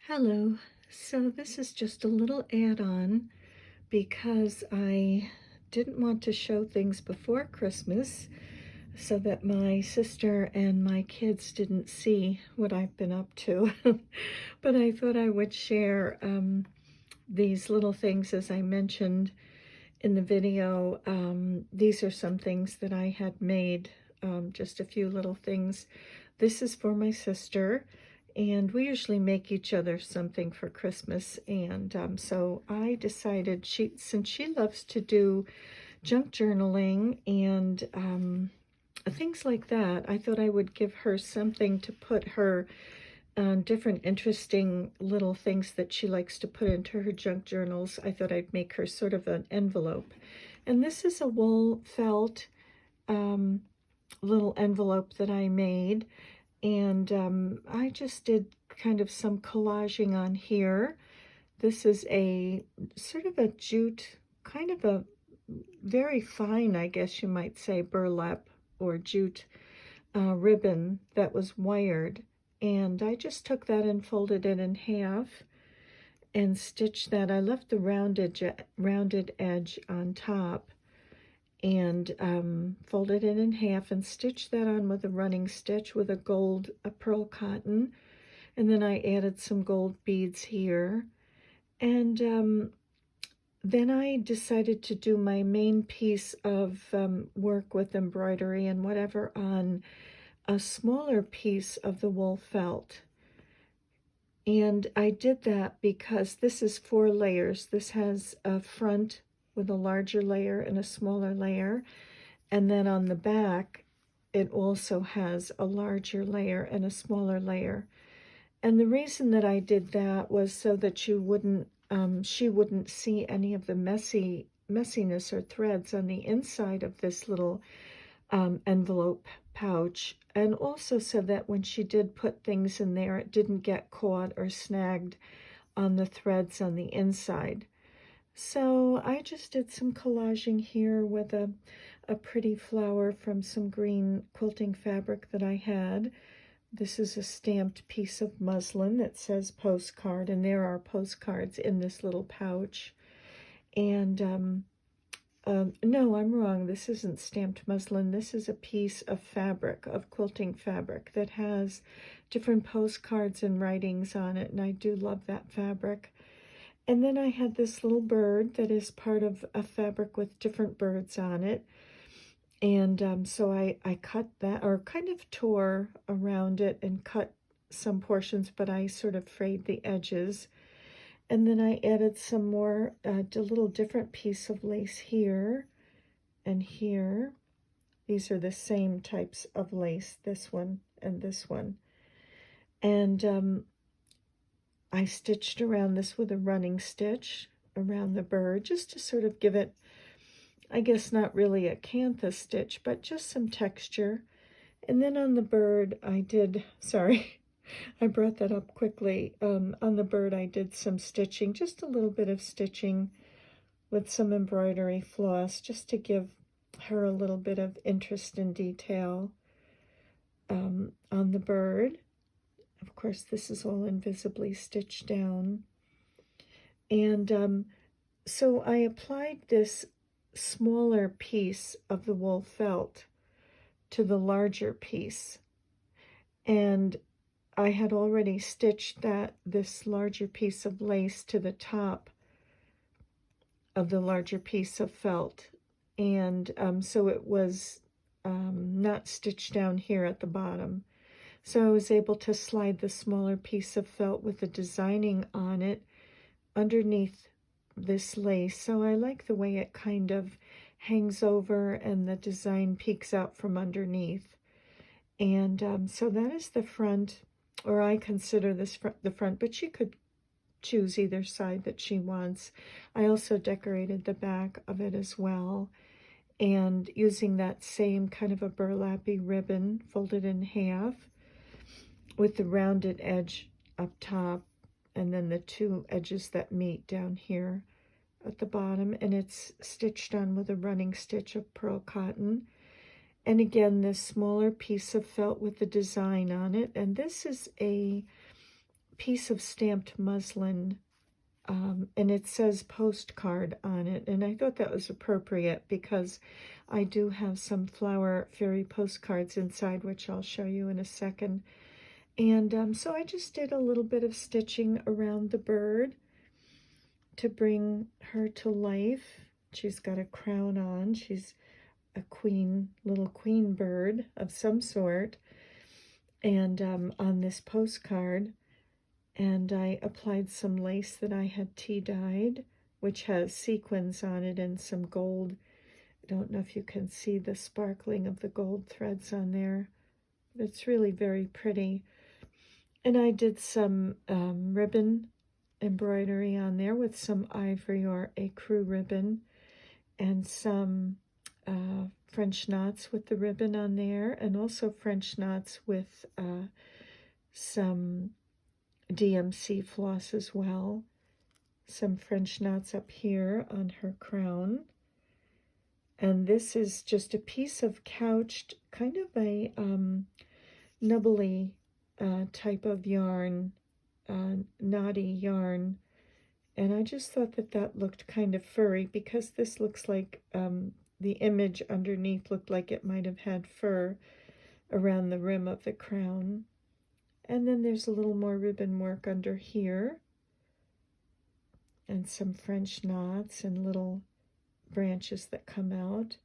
Hello. So this is just a little add-on because I didn't want to show things before Christmas so that my sister and my kids didn't see what I've been up to. But I thought I would share these little things as I mentioned in the video. These are some things that I had made, just a few little things. This is for my sister, and we usually make each other something for Christmas. And so I decided, since she loves to do junk journaling and things like that, I thought I would give her something to put her different interesting little things that she likes to put into her junk journals. I thought I'd make her sort of an envelope. And this is a wool felt um, little envelope that I made. And I just did kind of some collaging on here. This is a sort of a jute, kind of a very fine, I guess you might say, burlap or jute ribbon that was wired. And I just took that and folded it in half and stitched that. I left the rounded edge on top and folded it in half and stitched that on with a running stitch with a pearl cotton. And then I added some gold beads here. And then I decided to do my main piece of work with embroidery and whatever on a smaller piece of the wool felt. And I did that because this is 4 layers. This has a front with a larger layer and a smaller layer. And then on the back, it also has a larger layer and a smaller layer. And the reason that I did that was so that she wouldn't see any of the messiness or threads on the inside of this little envelope pouch, and also so that when she did put things in there, it didn't get caught or snagged on the threads on the inside. So I just did some collaging here with a pretty flower from some green quilting fabric that I had. This is a stamped piece of muslin that says postcard, and there are postcards in this little pouch. And no, I'm wrong. This isn't stamped muslin. This is a piece of fabric, of quilting fabric, that has different postcards and writings on it, and I do love that fabric. And then I had this little bird that is part of a fabric with different birds on it. And so I cut that, or kind of tore around it and cut some portions, but I sort of frayed the edges. And then I added some more, a little different piece of lace here and here. These are the same types of lace, this one and this one. And I stitched around this with a running stitch around the bird, just to sort of give it, I guess not really a cantha stitch, but just some texture. And then on the bird, I did, sorry, I brought that up quickly. On the bird, I did some stitching, just a little bit of stitching with some embroidery floss, just to give her a little bit of interest and detail on the bird. Of course, this is all invisibly stitched down. And so I applied this smaller piece of the wool felt to the larger piece. And I had already stitched this larger piece of lace to the top of the larger piece of felt. And so it was not stitched down here at the bottom. So I was able to slide the smaller piece of felt with the designing on it underneath this lace. So I like the way it kind of hangs over and the design peeks out from underneath. And so that is the front, or I consider this the front, but she could choose either side that she wants. I also decorated the back of it as well, and using that same kind of a burlappy ribbon folded in half with the rounded edge up top, and then the 2 edges that meet down here at the bottom, and it's stitched on with a running stitch of pearl cotton. And again, this smaller piece of felt with the design on it. And this is a piece of stamped muslin, and it says postcard on it, and I thought that was appropriate because I do have some flower fairy postcards inside, which I'll show you in a second. And so I just did a little bit of stitching around the bird to bring her to life. She's got a crown on. She's a little queen bird of some sort, and on this postcard. And I applied some lace that I had tea dyed, which has sequins on it and some gold. I don't know if you can see the sparkling of the gold threads on there. It's really very pretty. And I did some ribbon embroidery on there with some ivory or ecru ribbon and some French knots with the ribbon on there, and also French knots with some DMC floss as well. Some French knots up here on her crown. And this is just a piece of couched, kind of a nubbly type of yarn, knotty yarn. And I just thought that that looked kind of furry, because this looks like the image underneath looked like it might have had fur around the rim of the crown. And then there's a little more ribbon work under here, and some French knots and little branches that come out.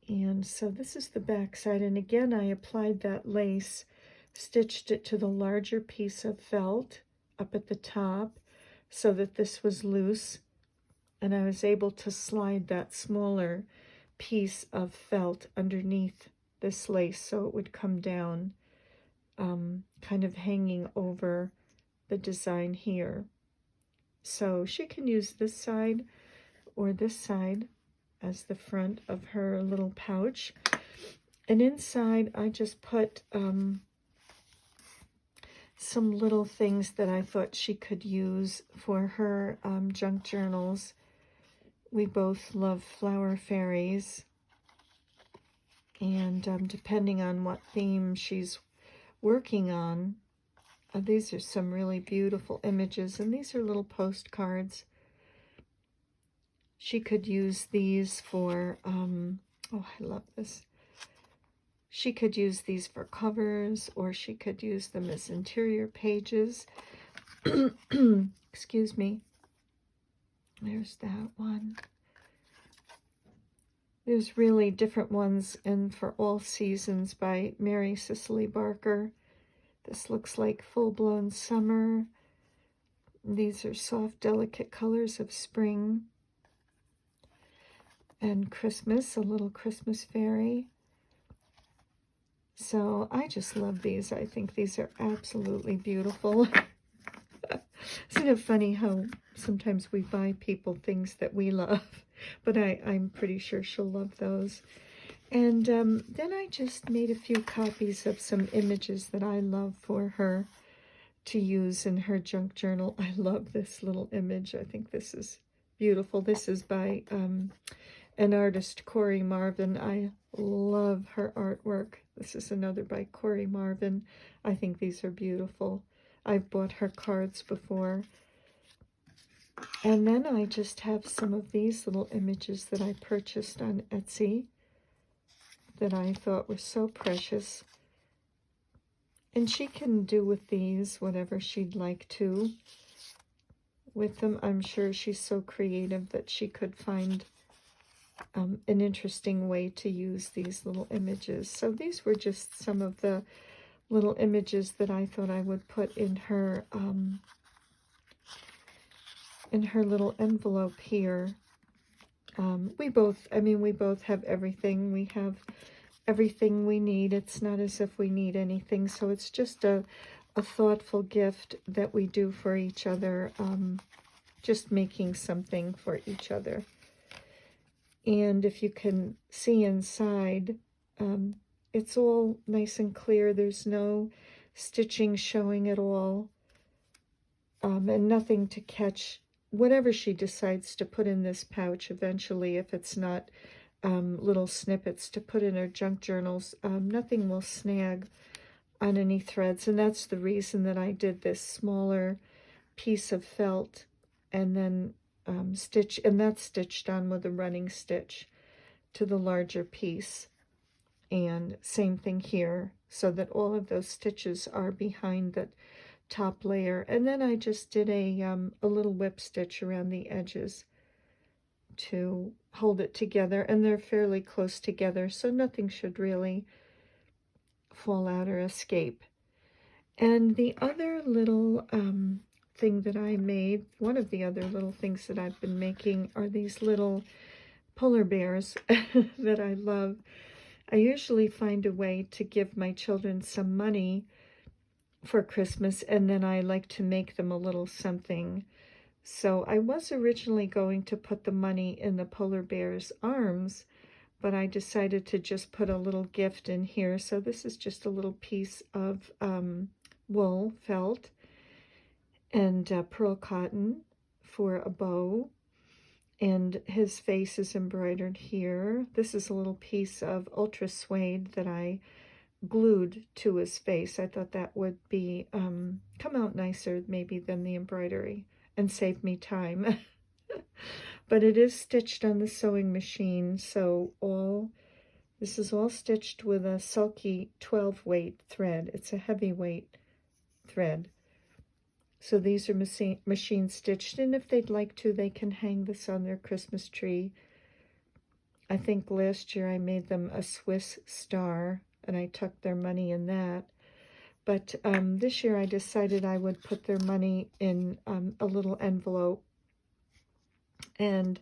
And so this is the back side, and again I applied that lace, stitched it to the larger piece of felt up at the top so that this was loose, and I was able to slide that smaller piece of felt underneath this lace so it would come down, kind of hanging over the design here. So she can use this side or this side as the front of her little pouch. And inside I just put some little things that I thought she could use for her junk journals. We both love flower fairies, and depending on what theme she's working on, these are some really beautiful images, and these are little postcards. She could use these for, oh, I love this. She could use these for covers, or she could use them as interior pages. Excuse me. There's that one. There's really different ones, and for all seasons by Mary Cicely Barker. This looks like full-blown summer. These are soft, delicate colors of spring. And Christmas, a little Christmas fairy. So I just love these. I think these are absolutely beautiful. Isn't it funny how sometimes we buy people things that we love? But I'm pretty sure she'll love those. And then I just made a few copies of some images that I love for her to use in her junk journal. I love this little image. I think this is beautiful. This is by an artist, Corey Marvin. I love her artwork. This is another by Corey Marvin. I think these are beautiful. I've bought her cards before. And then I just have some of these little images that I purchased on Etsy that I thought were so precious. And she can do with these whatever she'd like to with them. I'm sure she's so creative that she could find an interesting way to use these little images. So these were just some of the little images that I thought I would put in her little envelope here. We both have everything. We have everything we need. It's not as if we need anything. So it's just a thoughtful gift that we do for each other. Just making something for each other. And if you can see inside, it's all nice and clear. There's no stitching showing at all, and nothing to catch whatever she decides to put in this pouch eventually. If it's not little snippets to put in her junk journals, nothing will snag on any threads, and that's the reason that I did this smaller piece of felt and then and that's stitched on with a running stitch to the larger piece. And same thing here, so that all of those stitches are behind the top layer. And then I just did a little whip stitch around the edges to hold it together, and they're fairly close together, so nothing should really fall out or escape. And the other little thing that I made, one of the other little things that I've been making, are these little polar bears that I love. I usually find a way to give my children some money for Christmas, and then I like to make them a little something. So I was originally going to put the money in the polar bear's arms, but I decided to just put a little gift in here. So this is just a little piece of wool felt and pearl cotton for a bow, and his face is embroidered here. This is a little piece of ultra suede that I glued to his face. I thought that would be come out nicer maybe than the embroidery and save me time. But it is stitched on the sewing machine, so this is all stitched with a sulky 12 weight thread. It's a heavyweight thread. So these are machine stitched, and if they'd like to, they can hang this on their Christmas tree. I think last year I made them a Swiss star, and I tucked their money in that. But this year I decided I would put their money in a little envelope. And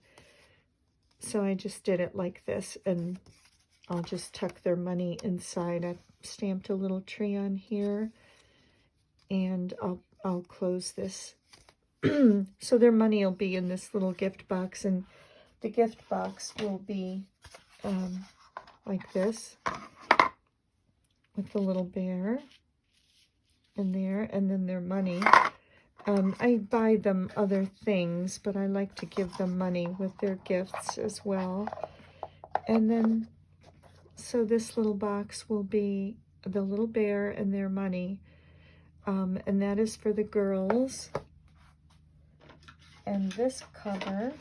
so I just did it like this, and I'll just tuck their money inside. I stamped a little tree on here, and I'll close this. So their money will be in this little gift box, and the gift box will be like this, with the little bear in there, and then their money. I buy them other things, but I like to give them money with their gifts as well. And then, so this little box will be the little bear and their money. And that is for the girls. And this cover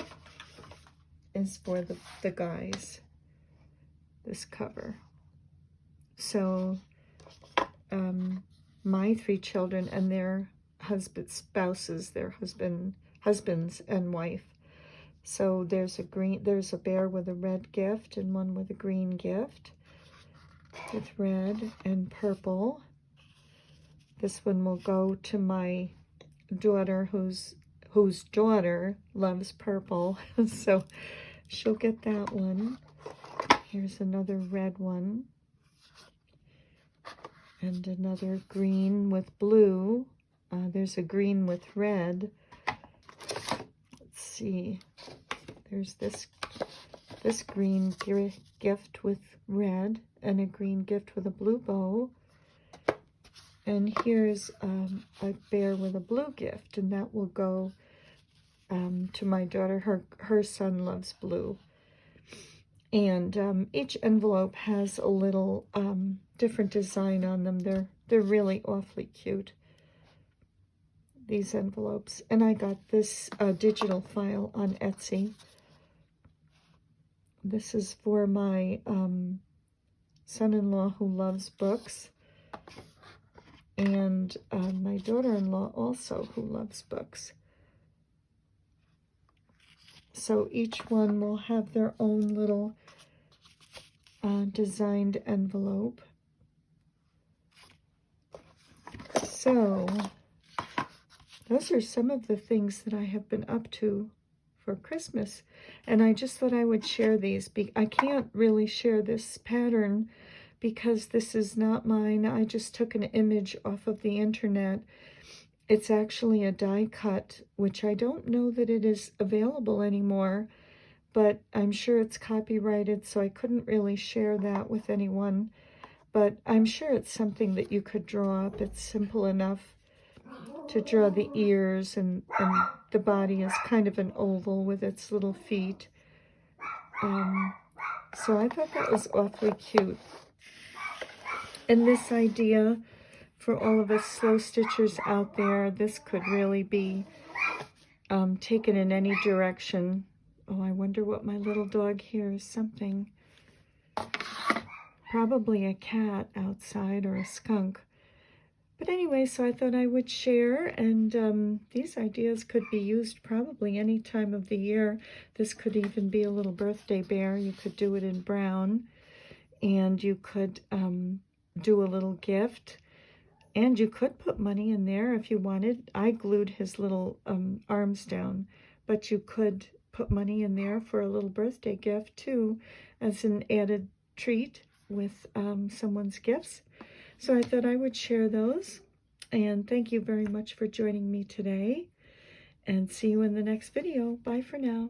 is for the guys. This cover. So, my 3 children and their spouses, their husbands and wife. So there's a bear with a red gift and one with a green gift with red and purple. This one will go to my daughter whose daughter loves purple, so she'll get that one. Here's another red one and another green with blue. There's a green with red. Let's see. There's this green gift with red and a green gift with a blue bow. And here's a bear with a blue gift, and that will go to my daughter. Her son loves blue. And each envelope has a little different design on them. They're really awfully cute, these envelopes. And I got this digital file on Etsy. This is for my son-in-law who loves books, and my daughter-in-law also who loves books. So each one will have their own little designed envelope. So those are some of the things that I have been up to for Christmas, and I just thought I would share these. I can't really share this pattern because this is not mine. I just took an image off of the internet. It's actually a die cut, which I don't know that it is available anymore, but I'm sure it's copyrighted, so I couldn't really share that with anyone. But I'm sure it's something that you could draw up. It's simple enough to draw the ears, and the body is kind of an oval with its little feet. So I thought that was awfully cute. And this idea for all of us slow stitchers out there, this could really be taken in any direction. Oh, I wonder what my little dog hears. Something. Probably a cat outside or a skunk. But anyway, so I thought I would share, and these ideas could be used probably any time of the year. This could even be a little birthday bear. You could do it in brown, and you could do a little gift, and you could put money in there if you wanted. I glued his little arms down, but you could put money in there for a little birthday gift too, as an added treat with someone's gifts. So I thought I would share those, and thank you very much for joining me today, and see you in the next video. Bye for now.